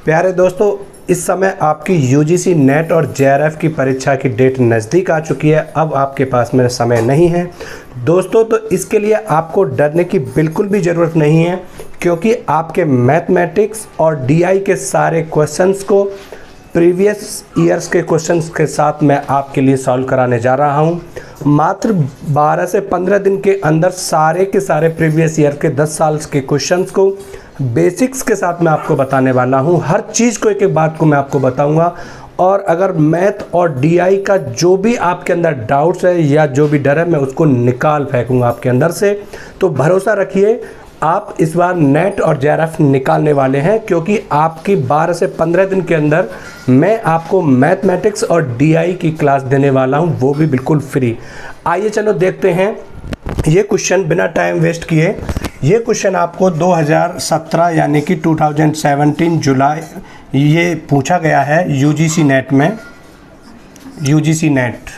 प्यारे दोस्तों, इस समय आपकी यूजीसी नेट और जेआरएफ की परीक्षा की डेट नज़दीक आ चुकी है। अब आपके पास में समय नहीं है दोस्तों, तो इसके लिए आपको डरने की बिल्कुल भी ज़रूरत नहीं है, क्योंकि आपके मैथमेटिक्स और डीआई के सारे क्वेश्चंस को प्रीवियस ईयर्स के क्वेश्चंस के साथ मैं आपके लिए सॉल्व कराने जा रहा हूं। मात्र 12 से 15 दिन के अंदर सारे के सारे प्रीवियस ईयर के 10 साल के क्वेश्चंस को बेसिक्स के साथ मैं आपको बताने वाला हूं। हर चीज़ को एक एक बात को मैं आपको बताऊंगा, और अगर मैथ और डीआई का जो भी आपके अंदर डाउट्स है या जो भी डर है, मैं उसको निकाल फेंकूंगा आपके अंदर से। तो भरोसा रखिए, आप इस बार नेट और जेआरएफ निकालने वाले हैं, क्योंकि आपकी 12 से 15 दिन के अंदर मैं आपको मैथमेटिक्स और डीआई की क्लास देने वाला हूं, वो भी बिल्कुल फ्री। आइए चलो देखते हैं ये क्वेश्चन बिना टाइम वेस्ट किए। ये क्वेश्चन आपको 2017 यानी कि 2017 जुलाई ये पूछा गया है यूजीसी नेट में, यूजीसी नेट।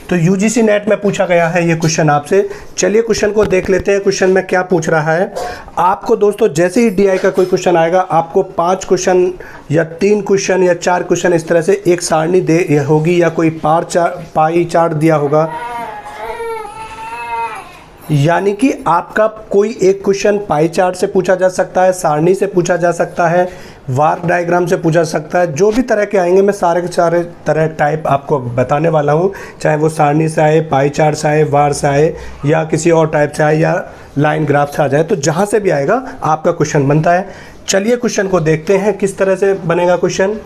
तो यूजीसी नेट में पूछा गया है ये क्वेश्चन आपसे। चलिए क्वेश्चन को देख लेते हैं। क्वेश्चन में क्या पूछ रहा है आपको दोस्तों। जैसे ही डीआई का कोई क्वेश्चन आएगा, आपको 5 क्वेश्चन या 3 क्वेश्चन या 4 क्वेश्चन इस तरह से एक सारणी दे होगी, या कोई पाई चार्ट दिया होगा, यानी कि आपका कोई एक क्वेश्चन पाई चार्ट से पूछा जा सकता है, सारणी से पूछा जा सकता है, वार डायग्राम से पूछा सकता है। जो भी तरह के आएंगे मैं सारे के सारे तरह टाइप आपको बताने वाला हूँ, चाहे वो सारणी से आए, पाई चार्ट से आए, वार से आए, या किसी और टाइप से आए, या लाइन ग्राफ से आ जाए। तो जहाँ से भी आएगा आपका क्वेश्चन बनता है। चलिए क्वेश्चन को देखते हैं किस तरह से बनेगा क्वेश्चन।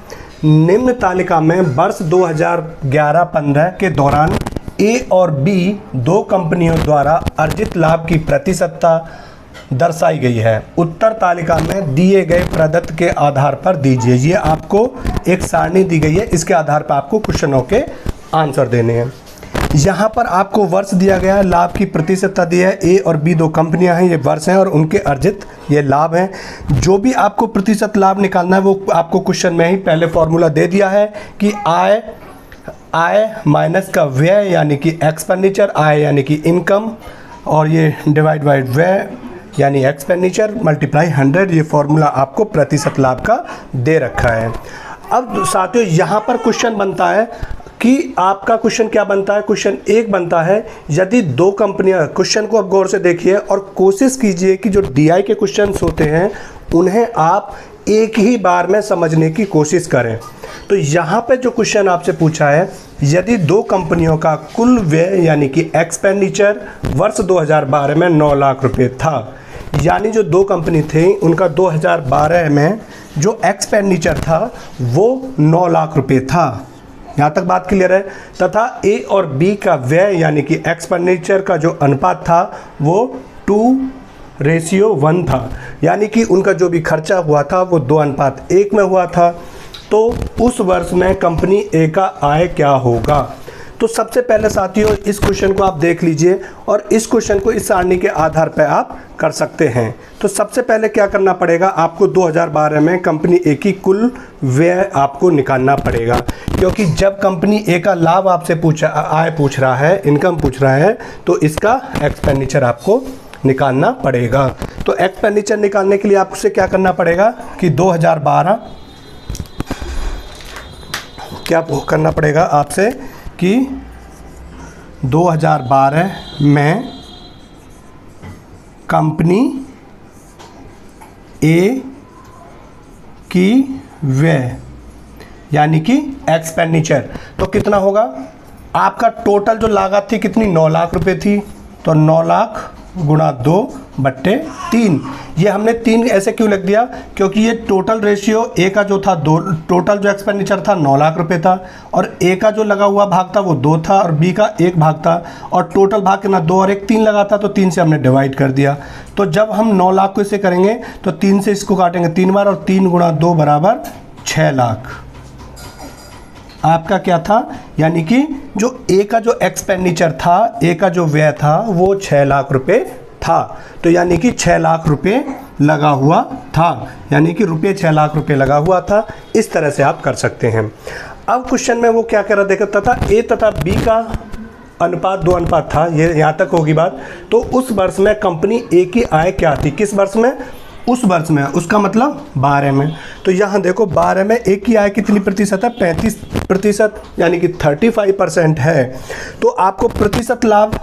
निम्न तालिका में वर्ष 2011-15 के दौरान ए और बी दो कंपनियों द्वारा अर्जित लाभ की प्रतिशतता दर्शाई गई है। उत्तर तालिका में दिए गए प्रदत्त के आधार पर दीजिए। ये आपको एक सारणी दी गई है, इसके आधार पर आपको क्वेश्चनों के आंसर देने हैं। यहाँ पर आपको वर्ष दिया गया है, लाभ की प्रतिशतता दी है। ए और बी दो कंपनियां हैं, ये वर्ष हैं और उनके अर्जित ये लाभ हैं। जो भी आपको प्रतिशत लाभ निकालना है वो आपको क्वेश्चन में ही पहले फॉर्मूला दे दिया है कि आय माइनस का व्यय यानी कि एक्सपेंडिचर, आय यानी कि इनकम, और ये डिवाइड बाय व्यय यानी एक्सपेंडिचर मल्टीप्लाई 100। ये फॉर्मूला आपको प्रतिशत लाभ का दे रखा है। अब साथियों यहाँ पर क्वेश्चन बनता है कि आपका क्वेश्चन क्या बनता है। क्वेश्चन एक बनता है, यदि दो कंपनियां, क्वेश्चन को अब गौर से देखिए और कोशिश कीजिए कि जो डीआई के क्वेश्चंस होते हैं उन्हें आप एक ही बार में समझने की कोशिश करें। तो यहाँ पे जो क्वेश्चन आपसे पूछा है, यदि दो कंपनियों का कुल व्यय यानी कि एक्सपेंडिचर वर्ष 2012 में 9 लाख रुपए था, यानी जो दो कंपनी थी उनका 2012 में जो एक्सपेंडिचर था वो 9 लाख रुपए था। यहाँ तक बात क्लियर है। तथा ए और बी का व्यय यानी कि एक्सपेंडिचर का जो अनुपात था वो 2:1 था, यानी कि उनका जो भी खर्चा हुआ था वो 2:1 में हुआ था। तो उस वर्ष में कंपनी ए का आय क्या होगा। तो सबसे पहले साथियों इस क्वेश्चन को आप देख लीजिए, और इस क्वेश्चन को इस सारणी के आधार पर आप कर सकते हैं। तो सबसे पहले क्या करना पड़ेगा, आपको 2012 में कंपनी ए की कुल व्यय आपको निकालना पड़ेगा, क्योंकि जब कंपनी ए का लाभ आपसे आय पूछ रहा है, इनकम पूछ रहा है, तो इसका एक्सपेंडिचर आपको निकालना पड़ेगा। तो एक्सपेंडिचर निकालने के लिए आपसे क्या करना पड़ेगा कि 2012 क्या करना पड़ेगा आपसे कि 2012 में कंपनी ए की व्यय यानी कि एक्सपेंडिचर तो कितना होगा। आपका टोटल जो लागत थी कितनी, 9 लाख रुपए थी, तो 9 लाख गुणा 2/3। ये हमने 3 ऐसे क्यों लिख दिया, क्योंकि ये टोटल रेशियो ए का जो था 2, टोटल जो एक्सपेंडिचर था 9 लाख रुपए था, और ए का जो लगा हुआ भाग था वो 2 था, और बी का 1 भाग था, और टोटल भाग कितना 2 और 1 3 लगा था, तो 3 से हमने डिवाइड कर दिया। तो जब हम 9 लाख को इसे करेंगे तो 3 से इसको काटेंगे 3 बार, और 3 गुणा 2 बराबर 6 लाख आपका क्या था, यानी कि जो ए का जो एक्सपेंडिचर था, ए का जो व्यय था वो 6 लाख रुपए था। तो यानी कि 6 लाख रुपए लगा हुआ था, यानी कि रुपये 6 लाख रुपए लगा हुआ था। इस तरह से आप कर सकते हैं। अब क्वेश्चन में वो क्या कह रहा देखा था, ए तथा बी का अनुपात 2 था, ये यहाँ तक होगी बात। तो उस वर्ष में कंपनी ए की आय क्या थी, किस वर्ष में, उस वर्ष में, उसका मतलब 12 में। तो यहाँ देखो 12 में एक की आय कितनी प्रतिशत है, 35%, यानी कि 35% है। तो आपको प्रतिशत लाभ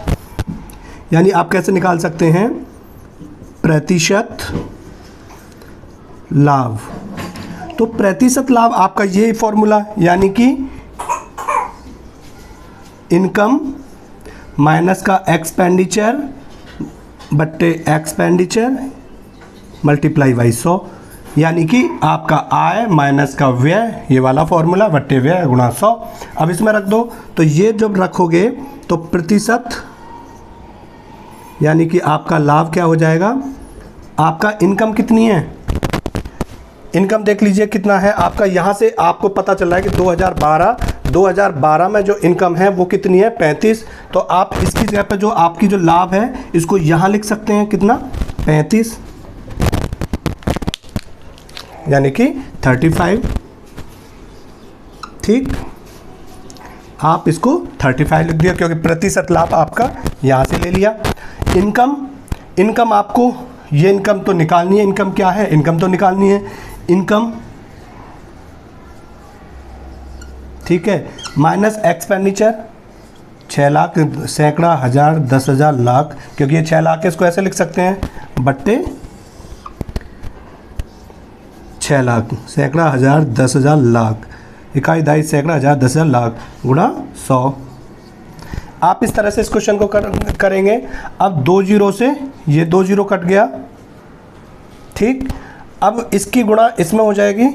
यानी आप कैसे निकाल सकते हैं, प्रतिशत लाभ। तो प्रतिशत लाभ आपका ये फॉर्मूला, यानी कि इनकम माइनस का एक्सपेंडिचर बट्टे एक्सपेंडिचर मल्टीप्लाई बाई 100, यानी कि आपका आय माइनस का व्यय, ये वाला फॉर्मूला, बट्टे व्यय गुणा 100। अब इसमें रख दो, तो ये जब रखोगे तो प्रतिशत यानी कि आपका लाभ क्या हो जाएगा, आपका इनकम कितनी है, इनकम देख लीजिए कितना है आपका। यहाँ से आपको पता चल रहा है कि 2012 में जो इनकम है वो कितनी है, 35। तो आप इसकी जगह पर जो आपकी जो लाभ है इसको यहाँ लिख सकते हैं, कितना, 35, यानी कि 35। ठीक, आप इसको 35 लिख दिया क्योंकि प्रतिशत लाभ आपका यहाँ से ले लिया। इनकम आपको ये इनकम तो निकालनी है, इनकम क्या है, इनकम तो निकालनी है, इनकम, ठीक है, माइनस एक्सपेंडिचर 6 लाख, सैकड़ा, हज़ार, 10,000, लाख, क्योंकि ये 6 लाख है, इसको ऐसे लिख सकते हैं, बट्टे 6 लाख, सैकड़ा, हज़ार, 10,000, लाख, इकाई, दहाई, सैकड़ा, हज़ार, 10,000, लाख गुणा 100। आप इस तरह से इस क्वेश्चन को करेंगे। अब 2 जीरो से ये 2 जीरो कट गया, ठीक। अब इसकी गुणा इसमें हो जाएगी,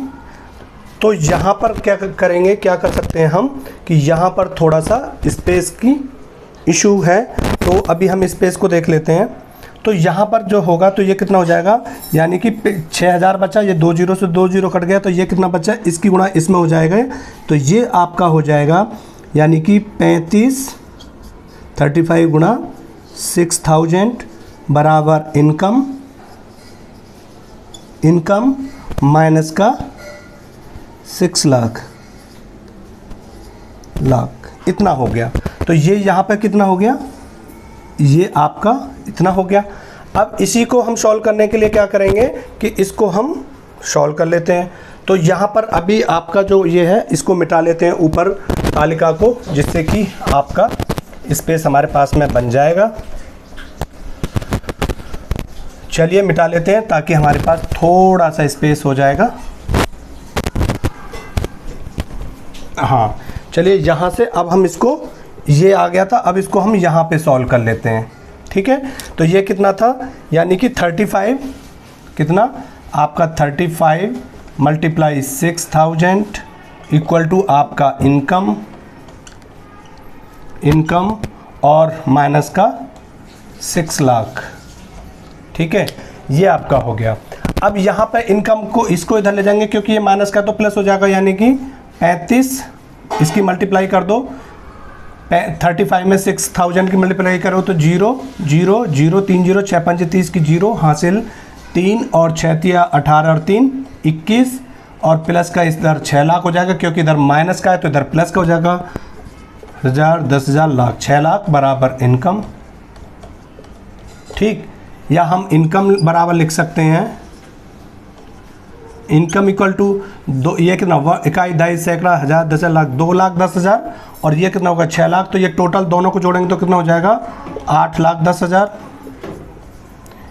तो यहाँ पर क्या करेंगे, क्या कर सकते हैं हम कि यहाँ पर थोड़ा सा स्पेस की इशू है, तो अभी हम स्पेस को देख लेते हैं। तो यहाँ पर जो होगा तो ये कितना हो जाएगा, यानी कि 6000 बचा, ये 2 जीरो से 2 जीरो कट गया, तो ये कितना बचा, इसकी गुणा इसमें हो जाएगा, तो ये आपका हो जाएगा, यानी कि 35 गुणा 6000 बराबर इनकम माइनस का 6 लाख, इतना हो गया। तो ये यहाँ पे कितना हो गया, ये आपका इतना हो गया। अब इसी को हम सॉल्व करने के लिए क्या करेंगे कि इसको हम सॉल्व कर लेते हैं। तो यहाँ पर अभी आपका जो ये है इसको मिटा लेते हैं ऊपर तालिका को, जिससे कि आपका स्पेस हमारे पास में बन जाएगा। चलिए मिटा लेते हैं ताकि हमारे पास थोड़ा सा स्पेस हो जाएगा। हाँ, चलिए यहाँ से अब हम इसको, ये आ गया था, अब इसको हम यहाँ पे सॉल्व कर लेते हैं, ठीक है। तो ये कितना था, यानी कि 35, कितना आपका 35 मल्टीप्लाई 6000 इक्वल टू आपका इनकम और माइनस का 6 लाख, ठीक है, ये आपका हो गया। अब यहाँ पे इनकम को इसको इधर ले जाएंगे क्योंकि ये माइनस का तो प्लस हो जाएगा, यानी कि 35, इसकी मल्टीप्लाई कर दो, 35 में 6000 की मल्टीप्लाई करो तो 0 0 0 3 0 6 5 30 की 0 हासिल, 3 और 6 तिया 18 और 3 21, और प्लस का इधर 6 लाख हो जाएगा क्योंकि इधर माइनस का है तो इधर प्लस का हो जाएगा, 1000 10,000 लाख, 6 लाख बराबर इनकम, ठीक। या हम इनकम बराबर लिख सकते हैं, इनकम इक्वल टू दो, ये कितना, इकाई, दहाई, सैकड़ा, हज़ार, 10,000, लाख, 2,10,000, और ये कितना होगा 6 लाख। तो ये टोटल दोनों को जोड़ेंगे तो कितना हो जाएगा, 8,10,000,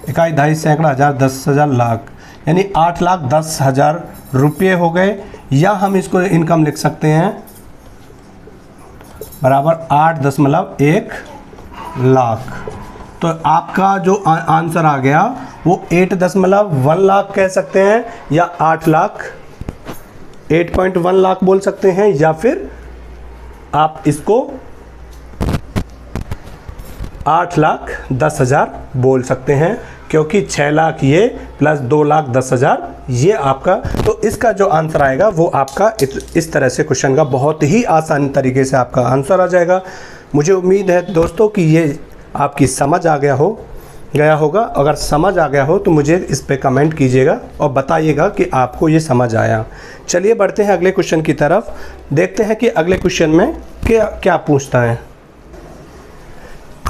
इकाई, दहाई, सैकड़ा, हज़ार, 10,000, लाख, यानी 8,10,000 रुपये हो गए। या हम इसको इनकम लिख सकते हैं बराबर 8.1 लाख। तो आपका जो आंसर आ गया वो 8.1 लाख कह सकते हैं, या 8 लाख, 8.1 लाख बोल सकते हैं, या फिर आप इसको 8,10,000 बोल सकते हैं, क्योंकि 6 लाख ये प्लस 2,10,000 ये आपका। तो इसका जो आंसर आएगा वो आपका इस तरह से क्वेश्चन का बहुत ही आसान तरीके से आपका आंसर आ जाएगा। मुझे उम्मीद है दोस्तों कि ये आपकी समझ आ गया होगा। अगर समझ आ गया हो तो मुझे इस पे कमेंट कीजिएगा और बताइएगा कि आपको ये समझ आया। चलिए बढ़ते हैं अगले क्वेश्चन की तरफ, देखते हैं कि अगले क्वेश्चन में क्या पूछता है।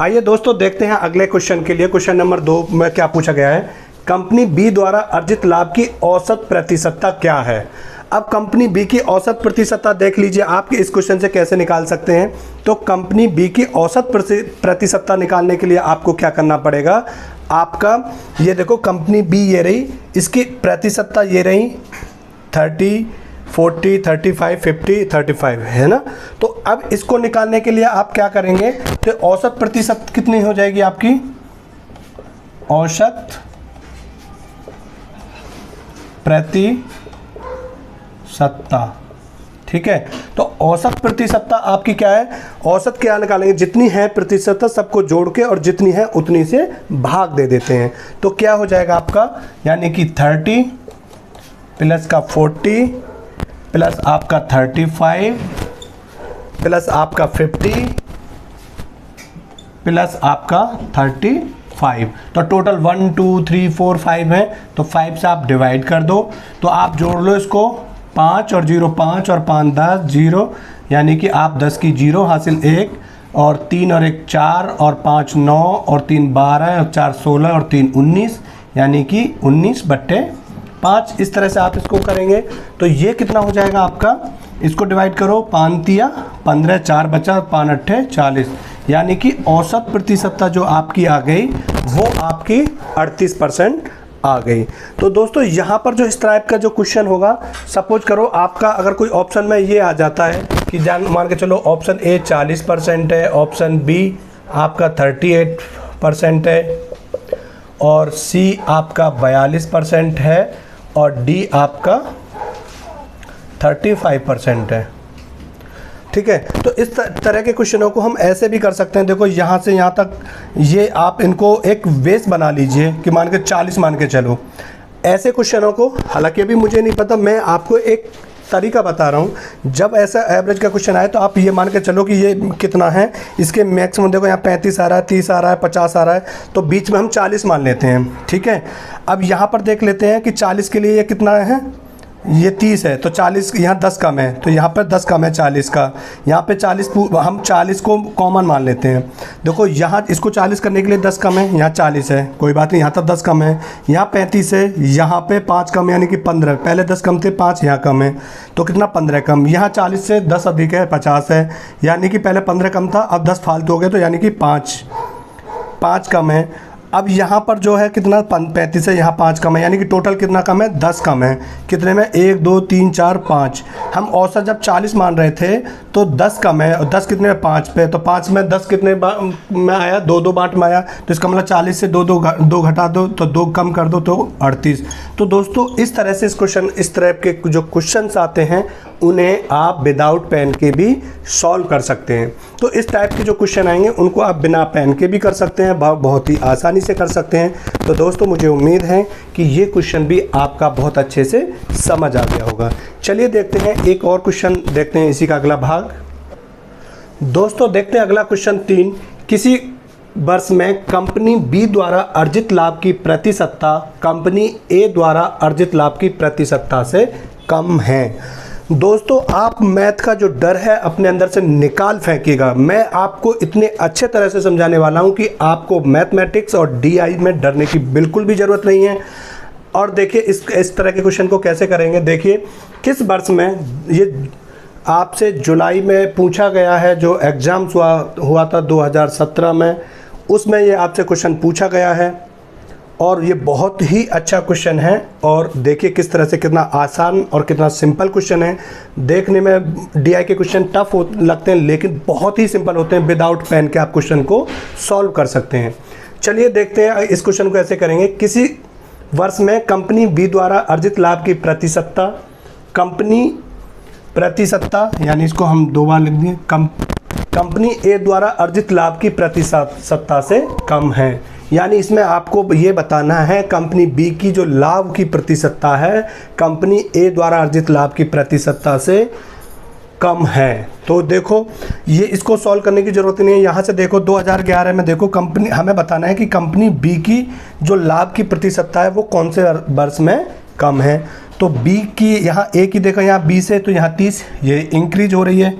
आइए दोस्तों देखते हैं अगले क्वेश्चन के लिए। क्वेश्चन नंबर 2 में क्या पूछा गया है, कंपनी बी द्वारा अर्जित लाभ की औसत प्रतिशतता क्या है। अब कंपनी बी की औसत प्रतिशतता देख लीजिए आप इस क्वेश्चन से कैसे निकाल सकते हैं। तो कंपनी बी की औसत प्रतिशतता निकालने के लिए आपको क्या करना पड़ेगा, आपका ये देखो कंपनी बी ये रही, इसकी प्रतिशतता ये रही 30, 40, 35, 50, 35 है ना। तो अब इसको निकालने के लिए आप क्या करेंगे, तो औसत प्रतिशत कितनी हो जाएगी आपकी, औसत प्रतिशतता, ठीक है। तो औसत प्रतिशतता आपकी क्या है, औसत क्या निकालेंगे, जितनी है प्रतिशतता सबको जोड़ के और जितनी है उतनी से भाग दे देते हैं। तो क्या हो जाएगा आपका, यानी कि 30 प्लस का 40 प्लस आपका 35 प्लस आपका 50 प्लस आपका 35। तो टोटल 1 2 3 4 5 है, तो 5 से आप डिवाइड कर दो। तो आप जोड़ लो इसको, 5 और 0 5 और 5 10 0, यानी कि आप 10 की 0 हासिल 1 और 3 और 1 4 और 5 9 और 3 12 और 4 16 और 3 19, यानी कि 19/5। इस तरह से आप इसको करेंगे तो ये कितना हो जाएगा आपका, इसको डिवाइड करो, 5 तिया 15, 4 बचा, 5 अट्ठे 40, यानी कि औसत प्रतिशतता जो आपकी आ गई वो आपकी 38% आ गई। तो दोस्तों यहाँ पर जो इस टाइप का जो क्वेश्चन होगा, सपोज करो आपका अगर कोई ऑप्शन में ये आ जाता है कि मान के चलो ऑप्शन ए 40% है, ऑप्शन बी आपका 38% है और सी आपका 42% है और डी आपका 35% है, ठीक है। तो इस तरह के क्वेश्चनों को हम ऐसे भी कर सकते हैं। देखो यहाँ से यहाँ तक ये आप इनको एक बेस बना लीजिए कि मान के 40 मान के चलो। ऐसे क्वेश्चनों को, हालांकि अभी मुझे नहीं पता, मैं आपको एक तरीका बता रहा हूँ। जब ऐसा एवरेज का क्वेश्चन आए तो आप ये मान के चलो कि ये कितना है, इसके मैक्सिमम देखो यहाँ 35 आ रहा है, 30 आ रहा है, 50 आ रहा है, तो बीच में हम 40 मान लेते हैं, ठीक है। अब यहाँ पर देख लेते हैं कि 40 के लिए ये कितना है, ये 30 है, तो 40 यहाँ 10 कम है, तो यहाँ पर 10 कम है 40 का, यहाँ पे 40 हम 40 को कॉमन मान लेते हैं। देखो यहाँ इसको 40 करने के लिए 10 कम है, यहाँ 40 है, कोई बात नहीं, यहाँ तक 10 कम है, यहाँ 35 है, यहाँ पे 5 कम है, यानी कि 15, पहले 10 कम थे, 5 यहाँ कम है, तो कितना 15 कम, यहाँ 40 से 10 अधिक है 50 है, यानी कि पहले 15 कम था, अब 10 फालतू हो गए, तो यानी कि 5 कम है। अब यहाँ पर जो है कितना 35 है, यहाँ 5 कम है, यानी कि टोटल कितना कम है, 10 कम है। कितने में, 1 2 3 4 5। हम औसत जब 40 मान रहे थे तो 10 कम है, और 10 कितने में, 5 पे, तो 5 में 10 कितने में आया, 2 बांट में आया, तो इसका मतलब 40 से 2 घटा दो, तो 2 कम कर दो, तो 38। तो दोस्तों इस तरह से इस तरह के जो क्वेश्चंस आते हैं उन्हें आप विदाउट पेन के भी सॉल्व कर सकते हैं। तो इस टाइप के जो क्वेश्चन आएंगे उनको आप बिना पेन के भी कर सकते हैं, बहुत ही आसानी से कर सकते हैं। तो दोस्तों मुझे उम्मीद है कि ये क्वेश्चन भी आपका बहुत अच्छे से समझ आ गया होगा। चलिए देखते हैं एक और क्वेश्चन, देखते हैं इसी का अगला भाग। दोस्तों देखते हैं अगला क्वेश्चन 3। किसी वर्ष में कंपनी बी द्वारा अर्जित लाभ की प्रतिशतता कंपनी ए द्वारा अर्जित लाभ की प्रतिशतता से कम है। दोस्तों आप मैथ का जो डर है अपने अंदर से निकाल फेंकिएगा। मैं आपको इतने अच्छे तरह से समझाने वाला हूं कि आपको मैथमेटिक्स और डीआई में डरने की बिल्कुल भी ज़रूरत नहीं है। और देखिए इस तरह के क्वेश्चन को कैसे करेंगे। देखिए किस वर्ष में, ये आपसे जुलाई में पूछा गया है, जो एग्ज़ाम्स हुआ था 2017 में, उसमें ये आपसे क्वेश्चन पूछा गया है और ये बहुत ही अच्छा क्वेश्चन है। और देखिए किस तरह से, कितना आसान और कितना सिंपल क्वेश्चन है। देखने में डीआई के क्वेश्चन टफ लगते हैं लेकिन बहुत ही सिंपल होते हैं। विदाउट पेन के आप क्वेश्चन को सॉल्व कर सकते हैं। चलिए देखते हैं इस क्वेश्चन को ऐसे करेंगे। किसी वर्ष में कंपनी बी द्वारा अर्जित लाभ की प्रतिशतता, कंपनी प्रतिशतता यानी इसको हम 2 बार लिख दें, कंपनी ए द्वारा अर्जित लाभ की प्रतिशतता से कम है। यानी इसमें आपको ये बताना है कंपनी बी की जो लाभ की प्रतिशतता है कंपनी ए द्वारा अर्जित लाभ की प्रतिशतता से कम है। तो देखो ये इसको सॉल्व करने की ज़रूरत नहीं है। यहाँ से देखो 2011 में देखो कंपनी, हमें बताना है कि कंपनी बी की जो लाभ की प्रतिशतता है वो कौन से वर्ष में कम है। तो बी की, यहाँ ए की देखो, यहाँ 20 है तो यहाँ 30, ये इंक्रीज हो रही है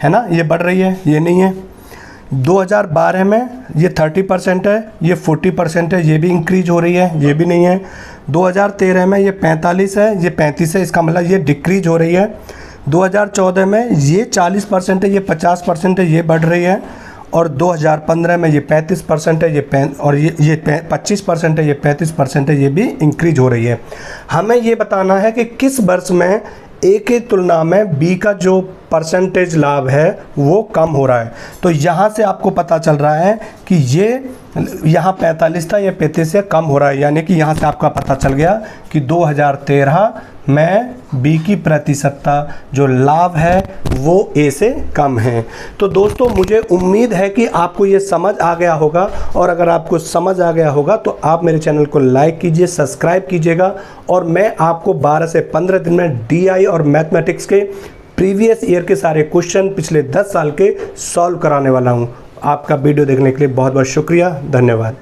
ना, ये बढ़ रही है, ये नहीं है। 2012 में ये 30% है, ये 40% है, ये भी इंक्रीज हो रही है, ये भी नहीं है। 2013 में ये 45 है, ये 35 है, इसका मतलब ये डिक्रीज हो रही है। 2014 में ये 40% है, ये 50% है, ये बढ़ रही है। और 2015 में ये 35% है, ये 25% है, ये 35% है, ये भी इंक्रीज हो रही है। हमें ये बताना है कि किस वर्ष में ए की तुलना में बी का जो परसेंटेज लाभ है वो कम हो रहा है। तो यहाँ से आपको पता चल रहा है कि ये यहाँ 45 था, ये 35 से कम हो रहा है, यानी कि यहाँ से आपका पता चल गया कि 2013 में बी की प्रतिशतता जो लाभ है वो ए से कम है। तो दोस्तों मुझे उम्मीद है कि आपको ये समझ आ गया होगा, और अगर आपको समझ आ गया होगा तो आप मेरे चैनल को लाइक कीजिए, सब्सक्राइब कीजिएगा, और मैं आपको 12 से 15 दिन में DI और मैथमेटिक्स के प्रीवियस ईयर के सारे क्वेश्चन पिछले 10 साल के सॉल्व कराने वाला हूँ। आपका वीडियो देखने के लिए बहुत बहुत शुक्रिया, धन्यवाद।